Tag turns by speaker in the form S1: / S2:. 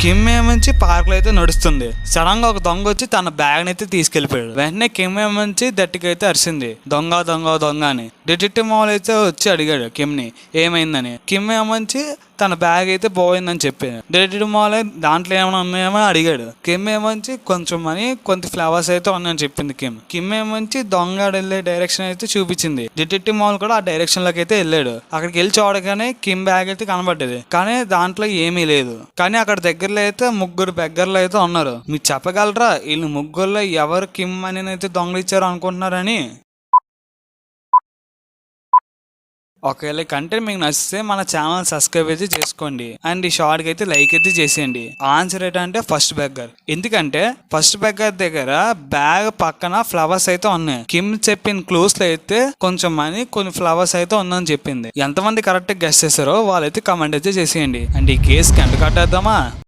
S1: Kim ఏమంచి park లో అయితే నడుస్తుంది. సడన్ గా ఒక దొంగ వచ్చి తన బ్యాగ్ అయితే తీసుకెళ్లిపోయాడు. వెంటనే కిమ్ ఏమంచి దట్టికి అయితే అరిసింది, దొంగ దొంగ దొంగ అని. డిటెక్టివ్ మాల్ అయితే వచ్చి అడిగాడు కిమ్ ని ఏమైందని. కిమ్ ఏమంచి తన బ్యాగ్ అయితే పోయిందని చెప్పాడు. డిటెక్టివ్ మాల్ దాంట్లో ఏమైనా ఉన్నాయేమో అడిగాడు. కిమ్ ఏమంచి కొంచెం అని కొంత ఫ్లవర్స్ అయితే ఉన్నాయని చెప్పింది కిమ్. కిమ్ ఏమంచి దొంగ వెళ్ళే డైరెక్షన్ అయితే చూపించింది. డిటెక్టివ్ మాల్ కూడా ఆ డైరెక్షన్ లోకి అయితే వెళ్ళాడు. అక్కడికి వెళ్ళి చూడగానే కిమ్ బ్యాగ్ అయితే కనబడ్డది, కానీ దాంట్లో ఏమీ లేదు. కానీ అక్కడ దగ్గరలో అయితే ముగ్గురు బెగ్గర్లు అయితే ఉన్నారు. మీరు చెప్పగలరా వీళ్ళు ముగ్గురులో ఎవరు కిమ్ అని అయితే దొంగలు ఇచ్చారు అనుకుంటున్నారని? ఒకవేళ కంటెంట్ మీకు నచ్చితే మన ఛానల్ సబ్స్క్రైబ్ అయితే చేసుకోండి. అండ్ ఈ షార్ట్ కి అయితే లైక్ అయితే చేసేయండి. ఆన్సర్ ఏంటంటే ఫస్ట్ బెగ్గర్. ఎందుకంటే ఫస్ట్ బెగ్గర్ దగ్గర బ్యాగ్ పక్కన ఫ్లవర్స్ అయితే ఉన్నాయి. కిమ్ చెప్పిన క్లూస్ లో అయితే కొంచెం మనీ కొన్ని ఫ్లవర్స్ అయితే ఉందని చెప్పింది. ఎంతమంది కరెక్ట్ గెస్ చేశారో వాళ్ళైతే కమెంట్ అయితే చేసేయండి. అండ్ ఈ కేసుకి ఎండ్ కట్టేద్దామా?